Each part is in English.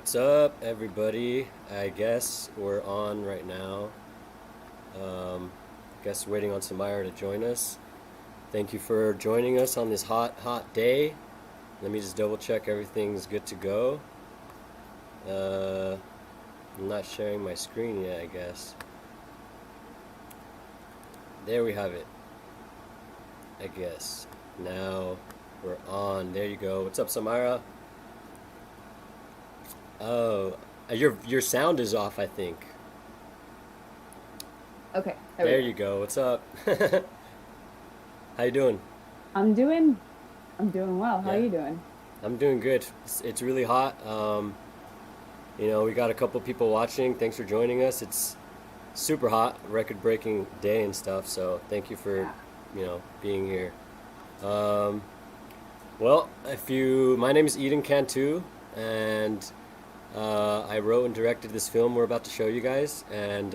What's up, everybody? I guess we're on right now. Guess waiting on Solmyra to join us. Thank you for joining us on this hot day. Let me just double check everything's good to go. I'm not sharing my screen yet, I guess. There we have it. I guess. Now we're on. There you go. What's up, Solmyra? Oh, your sound is off, I think. Okay, there we There go. you go. What's up? How you doing? I'm doing I'm doing well. How are Yeah, you doing? I'm doing good. It's really hot. We got a couple people watching. Thanks for joining us. It's super hot, record-breaking day and stuff. So thank you for, Yeah. being here. Um, well, my name is Eden Cantu, and I wrote and directed this film we're about to show you guys. And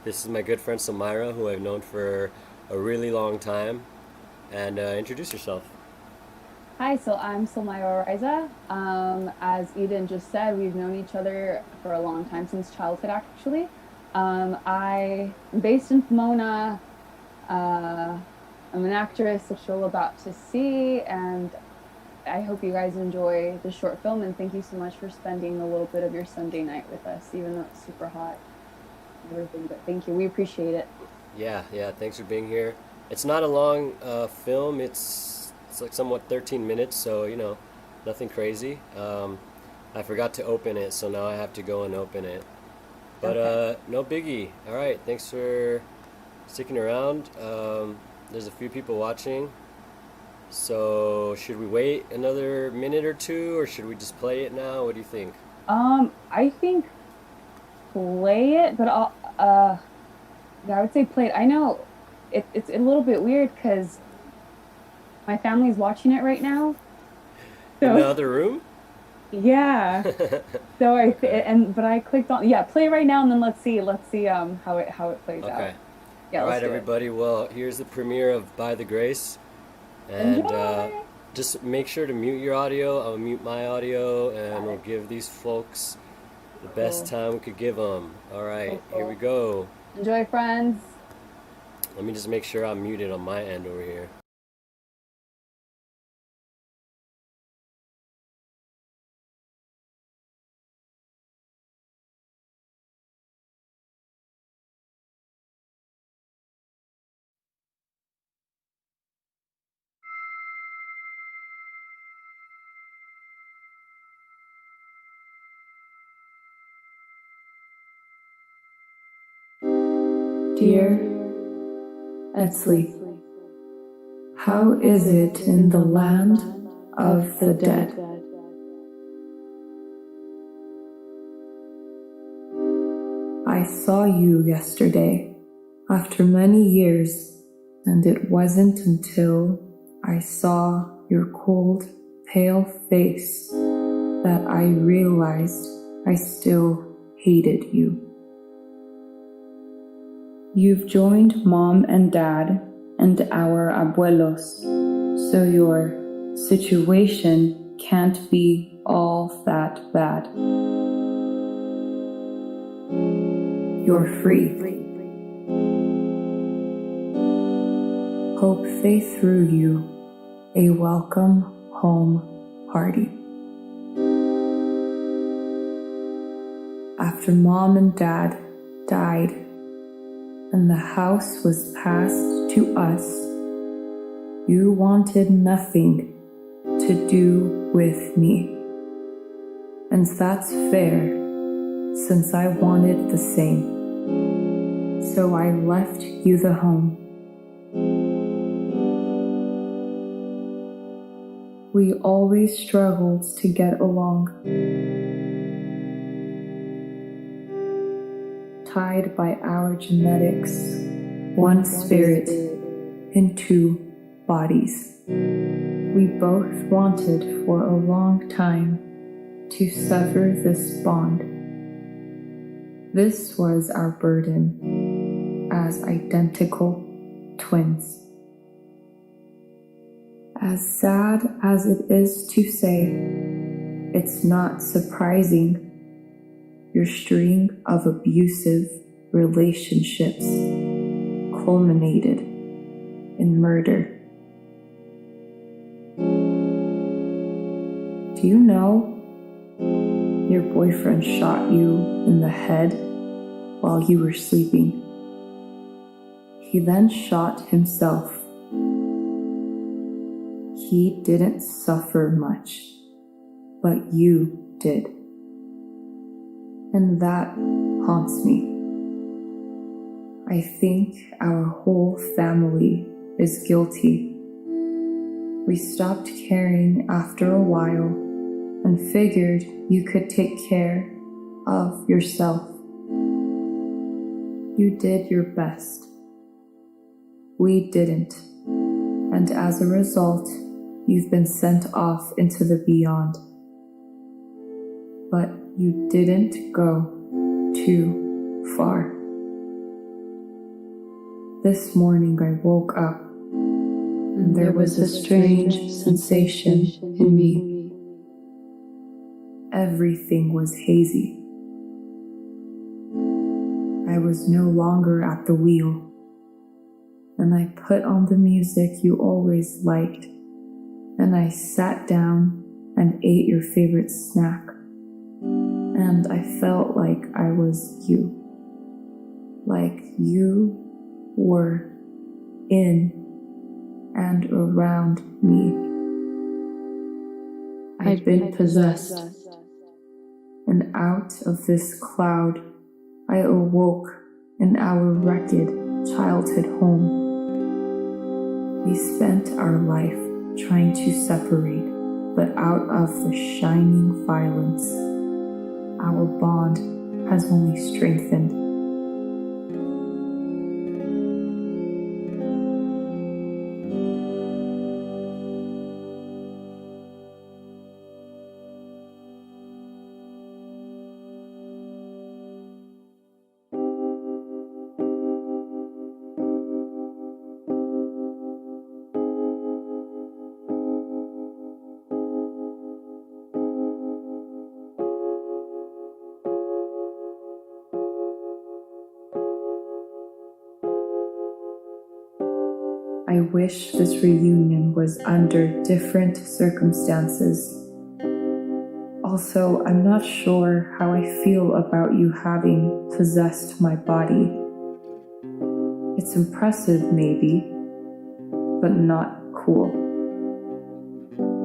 this is my good friend Solmyra, who I've known for a really long time. And introduce yourself. Hi, so I'm Solmyra Araiza. As Eden just said, we've known each other for a long time, since childhood, actually. I'm based in Pomona. Uh, I'm an actress, which you're about to see, and I hope you guys enjoy the short film. And thank you so much for spending a little bit of your Sunday night with us, even though it's super hot and everything. But thank you, we appreciate it. Yeah, yeah. Thanks for being here. It's not a long film. It's like somewhat 13 minutes, so nothing crazy. I forgot to open it, so now I have to go and open it. But Okay. no biggie. All right, thanks for sticking around. There's a few people watching, so should we wait another minute or two, or should we just play it now? What do you think? I think play it, but yeah, I would say play it. I know it's a little bit weird because my family's watching it right now. In the So other room? yeah. So Okay. but I clicked on, yeah, play right now, and then let's see how it plays Okay. out. Yeah, All let's right, do it. everybody. Well, here's the premiere of By the Grace. And Enjoy. just make sure to mute your audio. I'll mute my audio, and Got we'll it. give these folks the best Cool. time we could give them. All right, Cool, here we cool. go. Enjoy, friends. Let me just make sure I'm muted on my end over here. Dear Etzli, how is it in the land of the dead? I saw you yesterday, after many years, and it wasn't until I saw your cold, pale face that I realized I still hated you. You've joined mom and dad and our abuelos, so your situation can't be all that bad. You're free. Hope they threw you a welcome home party. After mom and dad died and the house was passed to us, you wanted nothing to do with me. And that's fair, since I wanted the same. So I left you the home. We always struggled to get along, tied by our genetics, one spirit in two bodies. We both wanted for a long time to sever this bond. This was our burden as identical twins. As sad as it is to say, it's not surprising your string of abusive relationships culminated in murder. Do you know your boyfriend shot you in the head while you were sleeping? He then shot himself. He didn't suffer much, but you did. And that haunts me. I think our whole family is guilty. We stopped caring after a while and figured you could take care of yourself. You did your best. We didn't. And as a result, you've been sent off into the beyond. But you didn't go too far. This morning I woke up and there was a strange sensation in me. Everything was hazy. I was no longer at the wheel, and I put on the music you always liked, and I sat down and ate your favorite snack, and I felt like I was you. Like you were in and around me. I'd been possessed, and out of this cloud I awoke in our wrecked childhood home. We spent our life trying to separate, but out of the shining violence, our bond has only strengthened. I wish this reunion was under different circumstances. Also, I'm not sure how I feel about you having possessed my body. It's impressive, maybe, but not cool.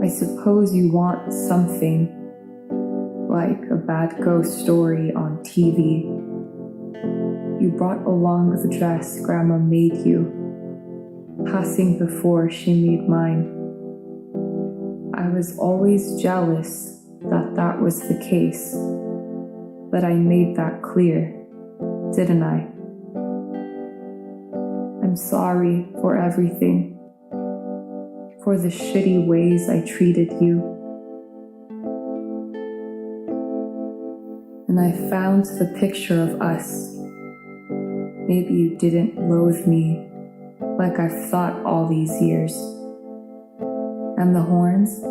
I suppose you want something like a bad ghost story on TV. You brought along the dress Grandma made you, passing before she made mine. I was always jealous that was the case, but I made that clear, didn't I? I'm sorry for everything, for the shitty ways I treated you. And I found the picture of us. Maybe you didn't loathe me like I've thought all these years. And the horns?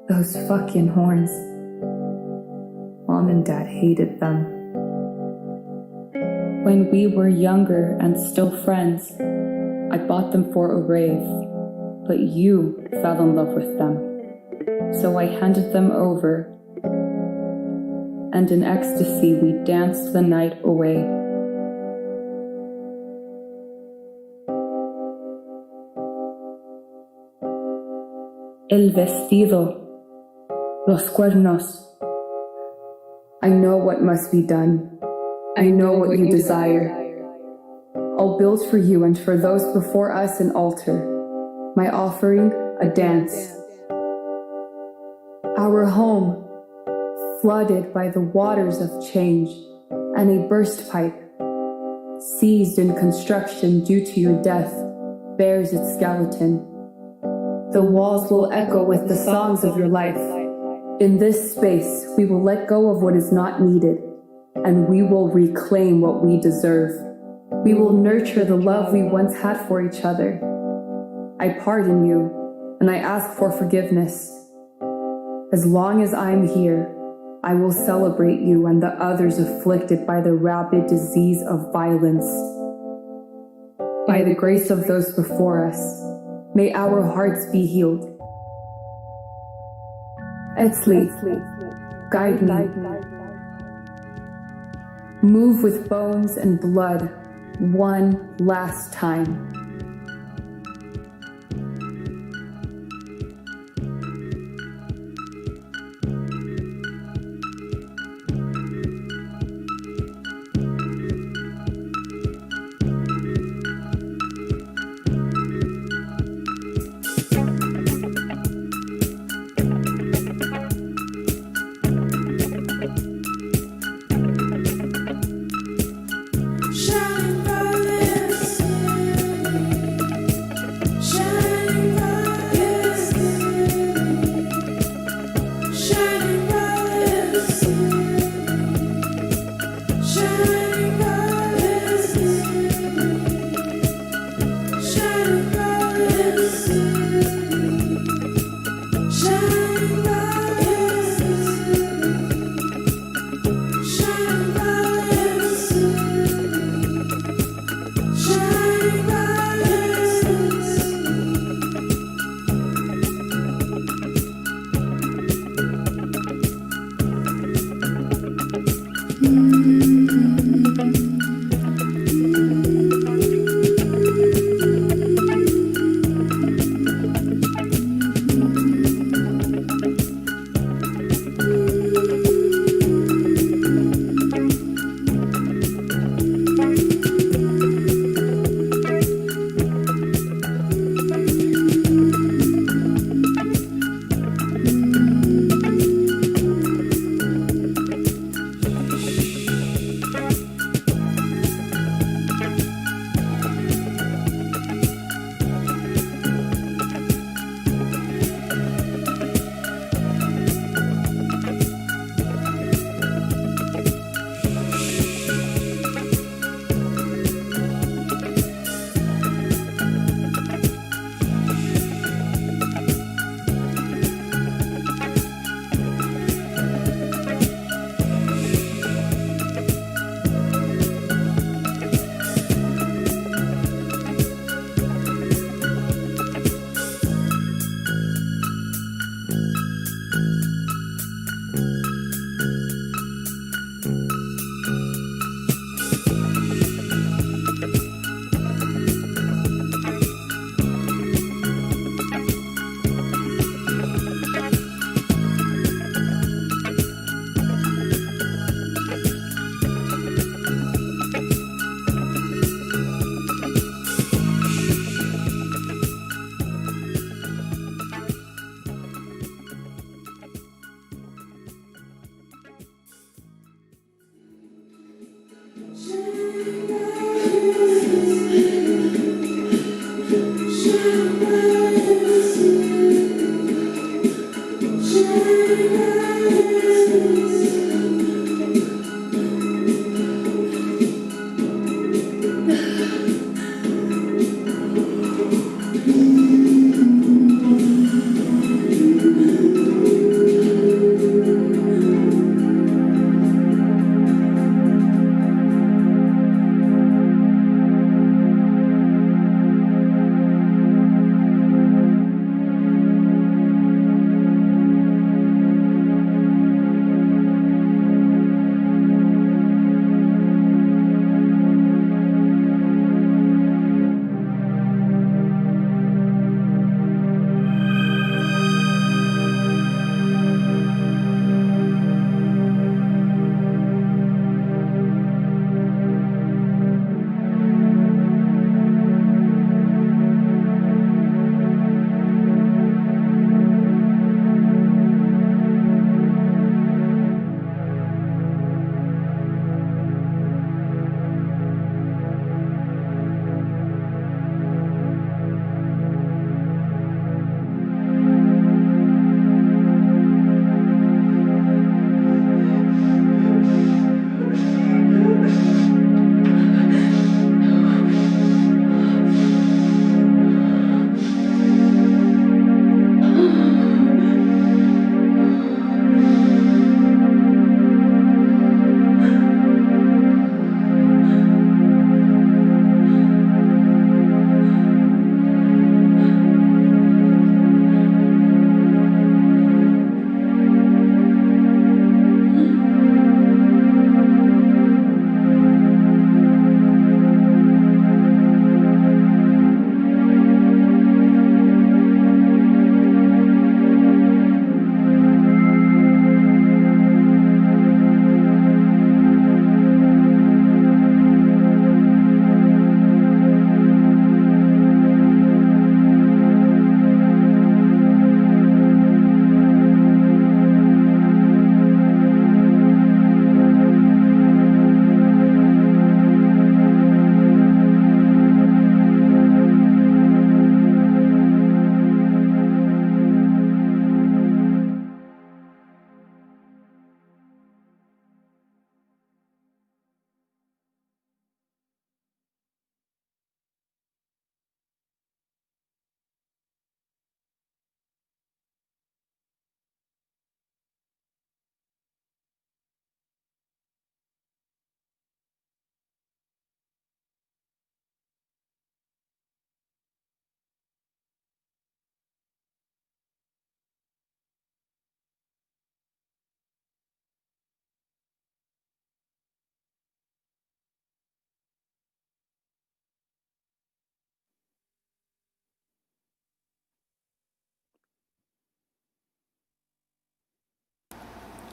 Those fucking horns. Mom and Dad hated them. When we were younger and still friends, I bought them for a rave, but you fell in love with them. So I handed them over, and in ecstasy we danced the night away. El vestido, los cuernos. I know what must be done. I know what you desire. I'll build for you and for those before us an altar, my offering a dance. Our home, flooded by the waters of change, and a burst pipe, seized in construction due to your death, bears its skeleton. The walls will echo with the songs of your life. In this space, we will let go of what is not needed, and we will reclaim what we deserve. We will nurture the love we once had for each other. I pardon you, and I ask for forgiveness. As long as I'm here, I will celebrate you and the others afflicted by the rabid disease of violence. By the grace of those before us, may our hearts be healed. Etzli, guide me. Move with bones and blood one last time. Shining violence.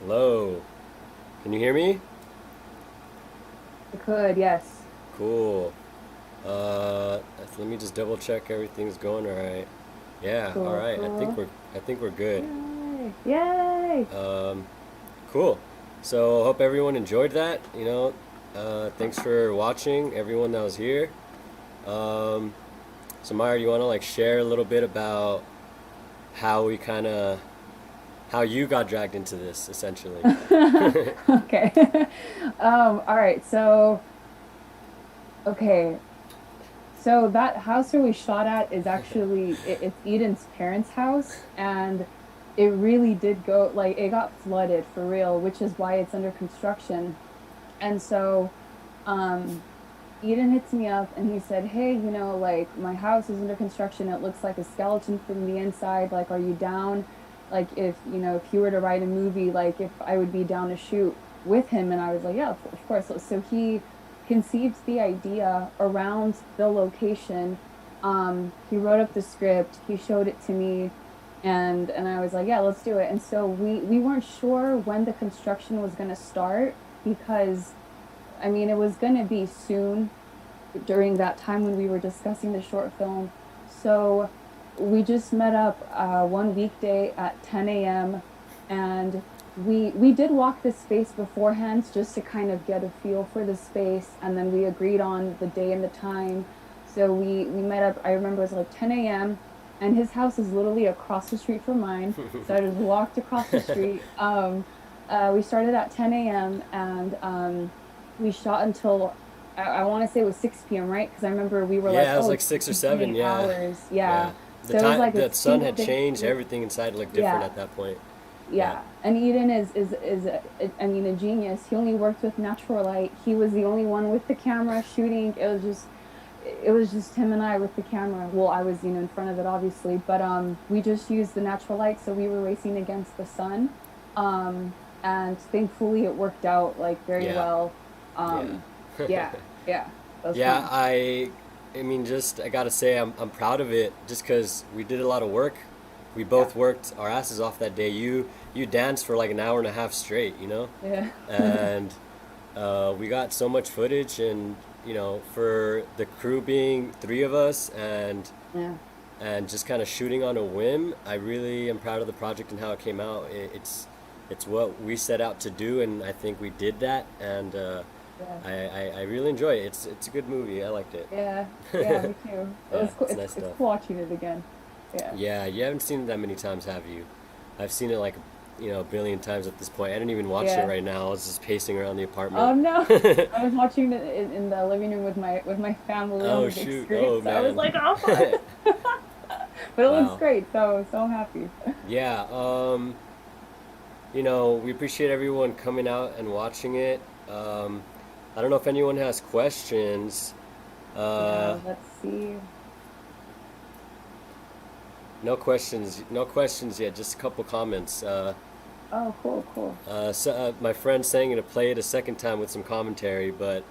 Hello. Can you hear me? I could, yes. Cool. Let me just double check everything's going all right. Yeah, all Cool, right. cool. I think we're good. Yay! Yay! Um, cool. So hope everyone enjoyed that. Thanks for watching, everyone that was here. Um, so Myra, you want to like share a little bit about how we kind of how you got dragged into this, essentially? Okay. All right. Okay. So that house where we shot at is actually it's Eden's parents' house, and it really did go like it got flooded for real, which is why it's under construction. And so, um, Eden hits me up and he said, "Hey, like my house is under construction. It looks like a skeleton from the inside. Like, are you down? Like, if you were to write a movie, like if I would be down to shoot with him." And I was like, "Yeah, of course." So he conceived the idea around the location. He wrote up the script. He showed it to me, and I was like, "Yeah, let's do it." And so we weren't sure when the construction was going to start because I mean, it was going to be soon during that time when we were discussing the short film. So we just met up one weekday at 10 a.m. and we did walk the space beforehand just to kind of get a feel for the space, and then we agreed on the day and the time. So we met up, I remember it was like 10 a.m. and his house is literally across the street from mine. So I just walked across the street. We started at 10 a.m. and we shot until I want to say it was 6 p.m., right? Because I remember we were like, Yeah, it was oh, like 6 or 7. Yeah, hours. yeah. Yeah. The So it was time like a the sun had 2 day. changed. Everything inside looked different Yeah. at that point. Yeah. Yeah. And Eden I mean, a genius. He only worked with natural light. He was the only one with the camera shooting. It was just him and I with the camera. Well, I was, in front of it obviously, but we just used the natural light, so we were racing against the sun. And thankfully it worked out like very Yeah. well. Yeah. Um, yeah, yeah. That was Yeah, fun. I mean, just I gotta say, I'm proud of it, just because we did a lot of work. We Yeah. both worked our asses off that day. You danced for like an hour and a half straight, Yeah. and we got so much footage, and for the crew being 3 of us, Yeah. and just kind of shooting on a whim, I really am proud of the project and how it came out. It's what we set out to do, and I think we did that, and Yeah. I really enjoy it. It's a good movie. I liked it. Yeah. Yeah, me too. It Yeah, was cool. it's nice It's stuff. cool watching it again. Yeah. Yeah, you haven't seen it that many times, have you? I've seen it like a billion times at this point. I didn't even watch it Yeah. right now. I was just pacing around the Oh apartment. no. I was watching it in the living room with my family on Oh the big shoot! screen. Oh So I was man! like, oh fun. But it looks Wow. great, so I'm happy. Yeah. We appreciate everyone coming out and watching it. I don't know if anyone has questions. Uh, Yeah, let's see. no questions. No questions yet. Just a couple comments. Oh, cool, cool. My friend's saying to play it a second time with some commentary, but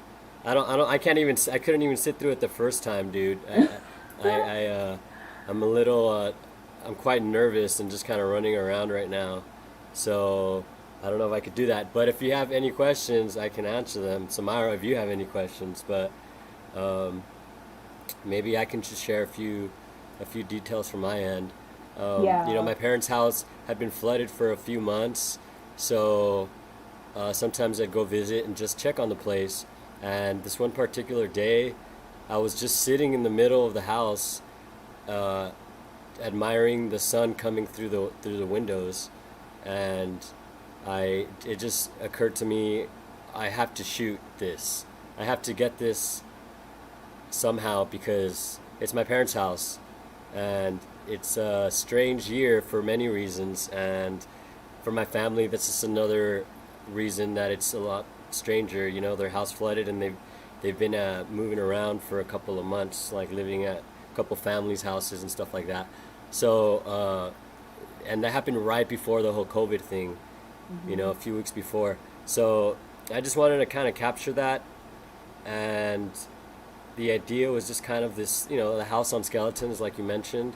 I can't even, I couldn't even sit through it the first time, dude. I'm a little, I'm quite nervous and just kind of running around right now. So I don't know if I could do that. But if you have any questions, I can answer them. Samara, if you have any questions, but um, maybe I can just share a few details from my end. Yeah. My parents' house had been flooded for a few months, so sometimes I'd go visit and just check on the place. And this one particular day, I was just sitting in the middle of the house, uh, admiring the sun coming through the windows, and it just occurred to me, I have to shoot this. I have to get this somehow because it's my parents' house, and it's a strange year for many reasons, and for my family, that's just another reason that it's a lot stranger. Their house flooded, and they've been moving around for a couple of months, like living at a couple families' houses and stuff like that. So, and that happened right before the whole COVID thing, Hmm. a few weeks before. So I just wanted to kind of capture that, and the idea was just kind of this, the house on skeletons, like you mentioned,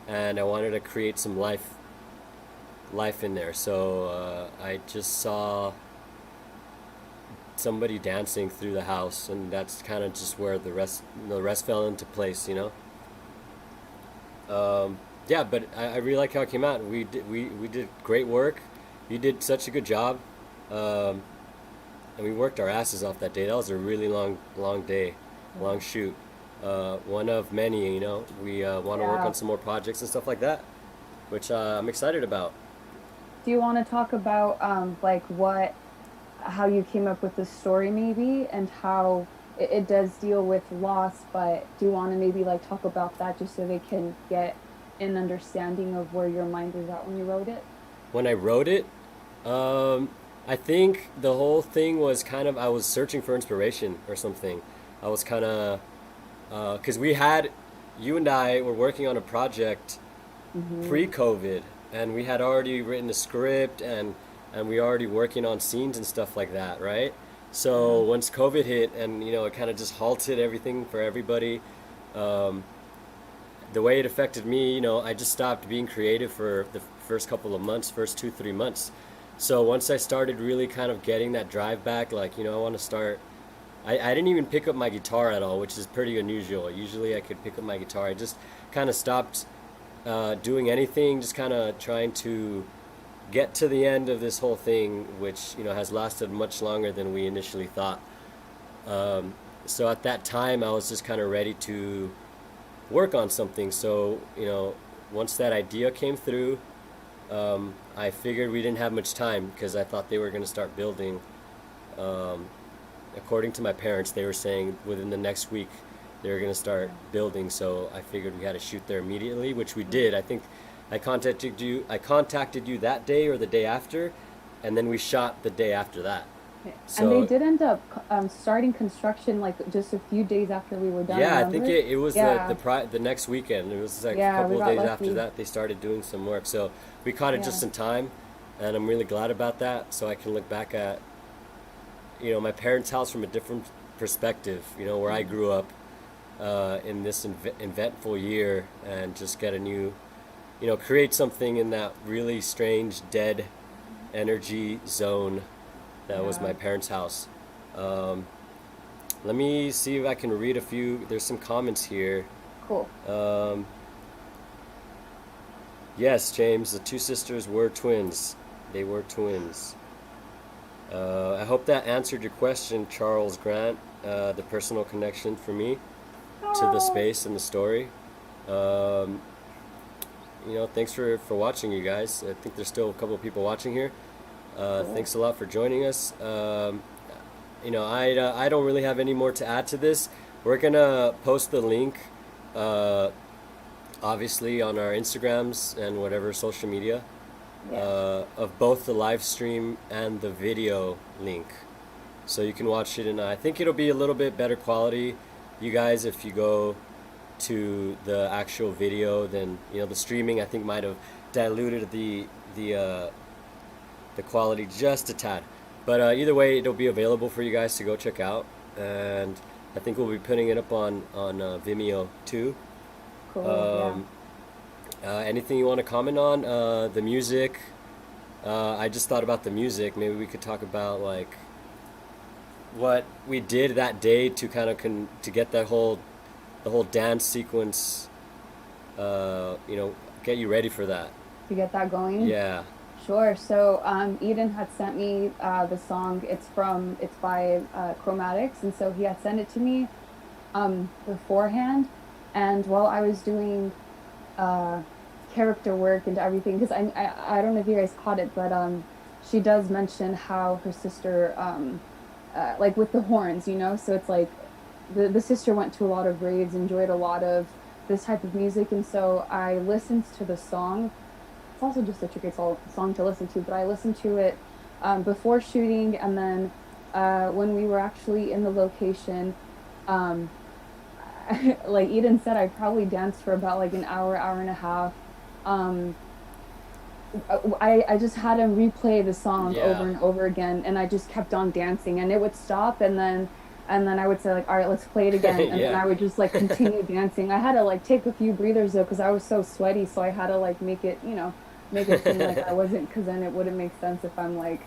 and I wanted to create some life life in there. So I just saw somebody dancing through the house, and that's kind of just where the rest fell into place, you know. Yeah, but I really like how it came out. We did great work. You did such a good job, um, and we worked our asses off that day. That was a really long day, long shoot. One of many, you know. We want to work Yeah. on some more projects and stuff like that, which I'm excited about. Do you want to talk about like how you came up with the story maybe and how it does deal with loss, but do you want to maybe like talk about that just so they can get an understanding of where your mind was at when you wrote it? When I wrote it, um, I think the whole thing was kind of I was searching for inspiration or something. I was kind of because you and I were working on a project Mm-hmm. pre-COVID, and we had already written a script and we already working on scenes and stuff like that, right? So Yeah. once COVID hit, and it kind of just halted everything for everybody. Um, the way it affected me, I just stopped being creative for the first couple of months, first 2, 3 months. So once I started really kind of getting that drive back, like, I want to start. I didn't even pick up my guitar at all, which is pretty unusual. Usually I could pick up my guitar. I just kind of stopped doing anything, just kind of trying to get to the end of this whole thing, which has lasted much longer than we initially thought. So at that time, I was just kind of ready to work on something. So once that idea came through, I figured we didn't have much time because I thought they were going to start building. Um, According to my parents, they were saying within the next week they were going to start building. So I figured we had to shoot there immediately, which we did. I think I contacted you that day or the day after, and then we shot the day after that. Okay. And they So did end up starting construction like just a few days after we were done, yeah, I think remember? it was the Yeah. the next weekend. It was like a Yeah, we couple of got days after lucky. that they started doing some work. So we caught it Yeah. just in time, and I'm really glad about that. So I can look back at my parents' house from a different perspective. Where I Mm. grew up in this eventful year, and just get a new, create something in that really strange dead energy zone that was Yeah. my parents' house. Um, Let me see if I can read a few. There's some comments here. Cool. Um, yes, James, the two sisters were twins. They were twins. I hope that answered your question, Charles Grant. The personal connection for me to the Oh. space and the story. Um, thanks for watching, you guys. I think there's still a couple of people watching here. Cool. Thanks a lot for joining us. I don't really have any more to add to this. We're gonna post the link, uh, obviously, on our Instagrams and whatever social media, Yeah. of both the live stream and the video link, so you can watch it. And I think it'll be a little bit better quality, you guys, if you go to the actual video. Then the streaming, I think, might have diluted the quality just a tad. But either way, it'll be available for you guys to go check out, and I think we'll be putting it up on Vimeo too. Cool. Yeah. Um, Anything you want to comment on? The music. I just thought about the music. Maybe we could talk about like what we did that day to kind of to get the whole dance sequence. Get you ready for that. To get that going. Yeah. Sure. So Eden had sent me the song. It's by Chromatics, and so he had sent it to me beforehand. And while I was doing uh, character work and everything, because I don't know if you guys caught it, but she does mention how her sister like with the horns, so it's like the sister went to a lot of raves, enjoyed a lot of this type of music, and so I listened to the song. It's also just a tricky song to listen to, but I listened to it before shooting, and then when we were actually in the location, um, like Eden said, I probably danced for about like an hour, hour and a half. Um, I just had him replay the song over Yeah. and over again, and I just kept on dancing, and it would stop, and then I would say like, all right, let's play it again, and then Yeah. I would just like continue dancing. I had to like take a few breathers though because I was so sweaty, so I had to like make it, make it seem like I wasn't, because then it wouldn't make sense if I'm like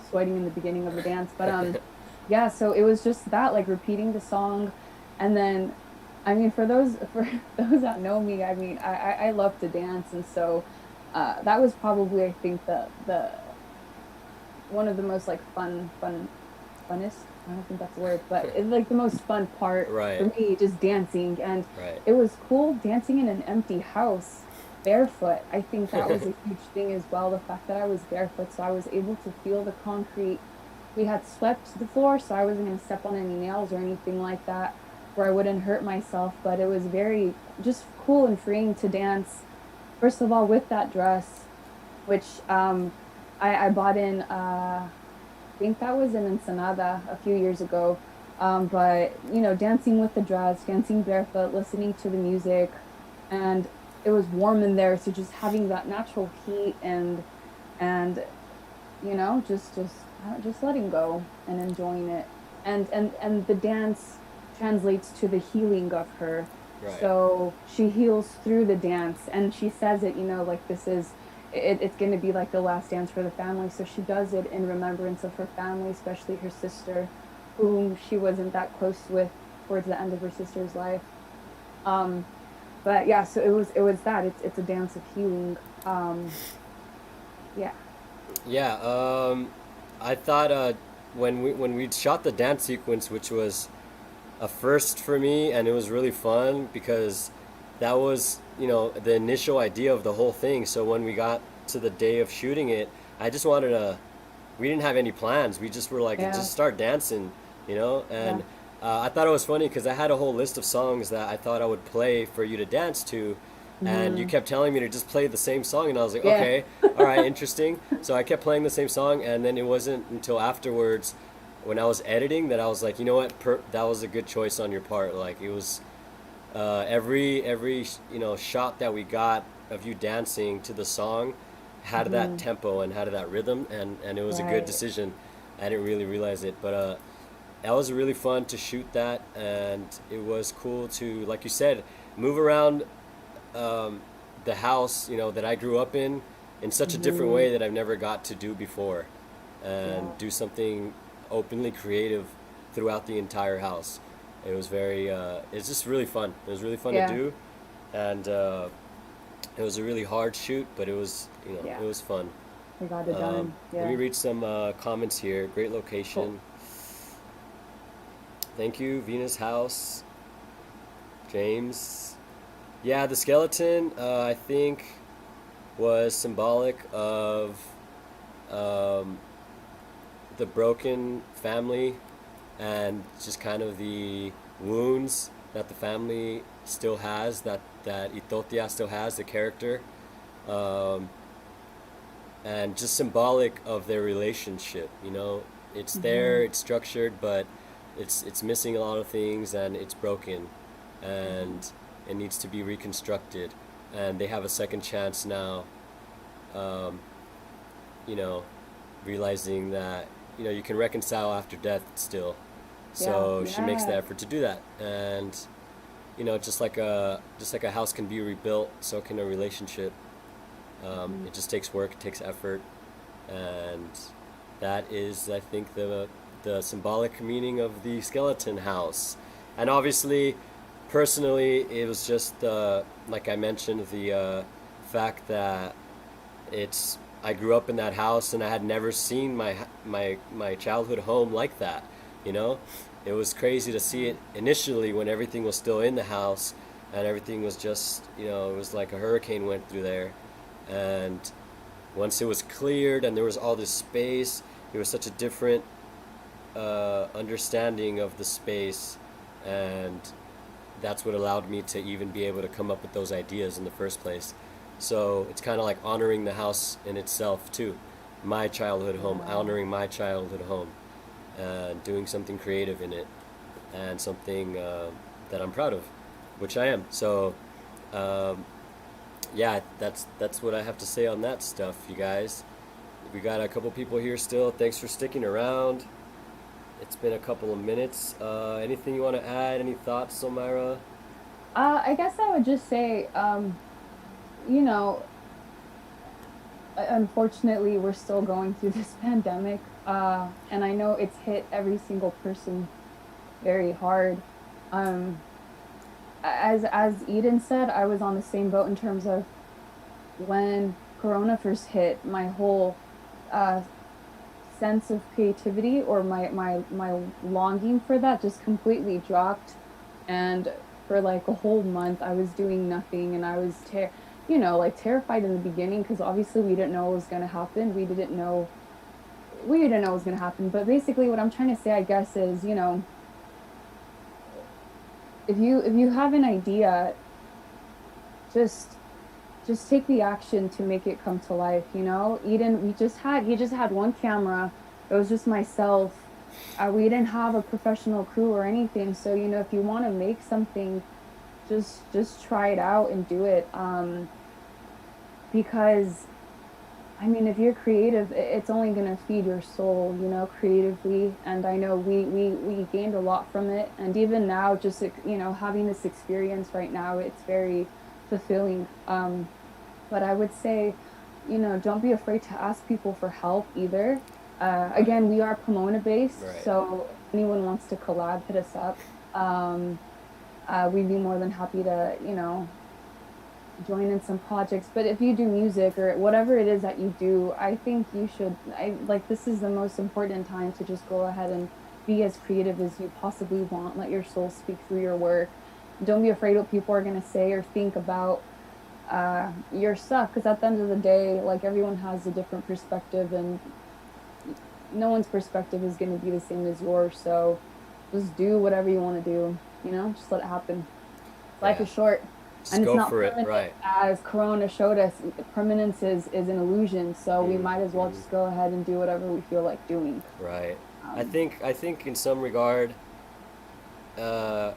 sweating in the beginning of the dance. But yeah, so it was just that, like repeating the song, and then, I mean, for those that know me, I mean, I love to dance, and so that was probably, I think, the one of the most like funnest. I don't think that's a word, but it's like the most fun part for Right, me, just dancing. And right. it was cool dancing in an empty house barefoot. I think that was a huge thing as well. The fact that I was barefoot, so I was able to feel the concrete. We had swept the floor, so I wasn't going to step on any nails or anything like that, where I wouldn't hurt myself. But it was very just cool and freeing to dance. First of all, with that dress, which I bought in. Think that was in Ensenada a few years ago. But dancing with the dress, dancing barefoot, listening to the music, and it was warm in there, so just having that natural heat and just letting go and enjoying it. And the dance translates to the healing of her. Right. So she heals through the dance, and she says it, like this is it's going to be like the last dance for the family. So she does it in remembrance of her family, especially her sister, whom she wasn't that close with towards the end of her sister's life. Um, but yeah, so it was that it's a dance of healing. Yeah. Yeah, I thought when we shot the dance sequence, which was a first for me, and it was really fun because that was, the initial idea of the whole thing. So when we got to the day of shooting it, I just wanted to. We didn't have any plans. We just were like, Yeah. just start dancing, Yeah. and I thought it was funny because I had a whole list of songs that I thought I would play for you to dance to, and you Hmm. kept telling me to just play the same song, and I was like, Yeah. okay, all right, interesting. So I kept playing the same song, and then it wasn't until afterwards, when I was editing, that I was like, you know what, that was a good choice on your part. Like it was every shot that we got of you dancing to the song had that Hmm. tempo and had that rhythm, and it was a good Right. decision. I didn't really realize it, but that was really fun to shoot that, and it was cool to, like you said, move around um, the house, that I grew up in such a different Hmm. way that I've never got to do before, and Yeah. do something openly creative throughout the entire house. It was it's just really fun. It was really fun to Yeah. do, and it was a really hard shoot, but Yeah. it was fun. We got it done. Let me Yeah. read some comments here. Great Cool. location. Thank you, Venus House, James. Yeah, the skeleton, I think, was symbolic of um, the broken family, and just kind of the wounds that the family still has, that Itotia still has, the character, um, and just symbolic of their relationship. It's there, Hmm. it's structured, but it's missing a lot of things, and it's broken, Hmm. and it needs to be reconstructed, and they have a second chance now. Um, you know, Realizing that you can reconcile after death still. Yeah. So she makes the Yes. effort to do that, and just like a house can be rebuilt, so can a relationship. Hmm. It just takes work, it takes effort, and that is, I think, the symbolic meaning of the skeleton house. And obviously, personally, it was just like I mentioned, the fact that it's I grew up in that house, and I had never seen my childhood home like that. You know, it was crazy to see Yeah. it initially when everything was still in the house, and everything was just, it was like a hurricane went through there, and once it was cleared and there was all this space, it was such a different understanding of the space, and that's what allowed me to even be able to come up with those ideas in the first place. So it's kind of like honoring the house in itself too, my childhood home, Yeah. honoring my childhood home, and doing something creative in it, and something that I'm proud of, which I am. So um, yeah, that's what I have to say on that stuff, you guys. We got a couple people here still. Thanks for sticking around. It's been a couple of minutes. Anything you want to add? Any thoughts, Somira? I guess I would just say, you know, unfortunately, we're still going through this pandemic, and I know it's hit every single person very hard. Um, as Eden said, I was on the same boat in terms of when Corona first hit, my whole uh, sense of creativity or my longing for that just completely dropped. And for like a whole month, I was doing nothing, and I was like terrified in the beginning because obviously we didn't know what was going to happen. We didn't know what was going to happen. But basically, what I'm trying to say, I guess, is if you have an idea, just take the action to make it come to life. Eden, he just had one camera. It was just myself. We didn't have a professional crew or anything. So if you want to make something, just try it out and do it. Because I mean, if you're creative, it's only going to feed your soul, creatively. And I know we gained a lot from it. And even now, just, having this experience right now, it's very fulfilling. But I would say, don't be afraid to ask people for help either. Again, we are Pomona based, Right. so if anyone wants to collab, hit us up. We'd be more than happy to, join in some projects. But if you do music or whatever it is that you do, I think you should, this is the most important time to just go ahead and be as creative as you possibly want. Let your soul speak through your work. Don't be afraid what people are going to say or think about your stuff, because at the end of the day, like, everyone has a different perspective, and no one's perspective is going to be the same as yours. So just do whatever you want to do, just let it happen. Life Yeah. is short. Just And it's go not for it, permanent, right? as Corona showed us. Permanence is an illusion, so we Mm, might as well mm. just go ahead and do whatever we feel like doing. Right. Um, I think in some regard, uh,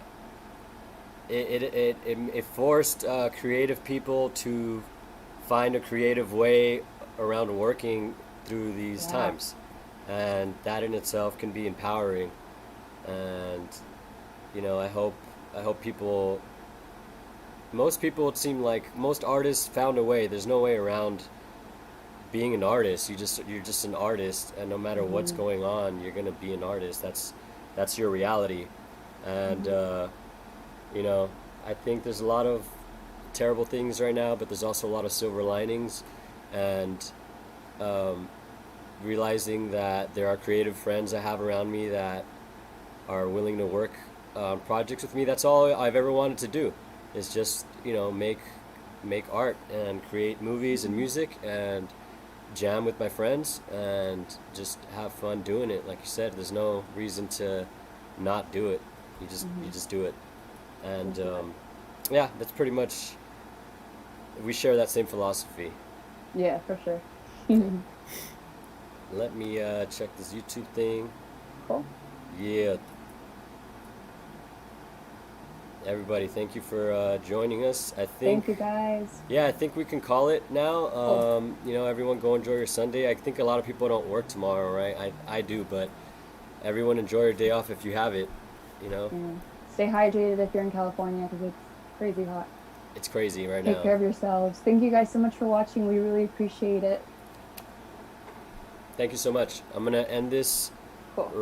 it forced creative people to find a creative way around working through these yeah. times, and that in itself can be empowering. And I hope people, most people, it seemed like most artists found a way. There's no way around being an artist. You're just an artist, and no matter what's Hmm. going on, you're gonna be an artist. That's your reality. And Hmm. you know, I think there's a lot of terrible things right now, but there's also a lot of silver linings, and um, realizing that there are creative friends I have around me that are willing to work on projects with me. That's all I've ever wanted to do, is just make art and create movies and Hmm. music and jam with my friends and just have fun doing it. Like you said, there's no reason to not do it. You Hmm. just do it. And Exactly. yeah, that's pretty much, we share that same philosophy. Yeah, for sure. Okay, let me check this YouTube thing. Cool. Yeah, everybody, thank you for joining us. I think, Thank you, guys. yeah, I think we can call it now. Cool. Everyone go enjoy your Sunday. I think a lot of people don't work tomorrow, right? I do, but everyone enjoy your day off if you have it. You know, Yeah. Stay hydrated if you're in California because it's crazy hot. it's crazy right Take now. care of yourselves. Thank you guys so much for watching. We really appreciate it. Thank you so much. I'm gonna end this Cool.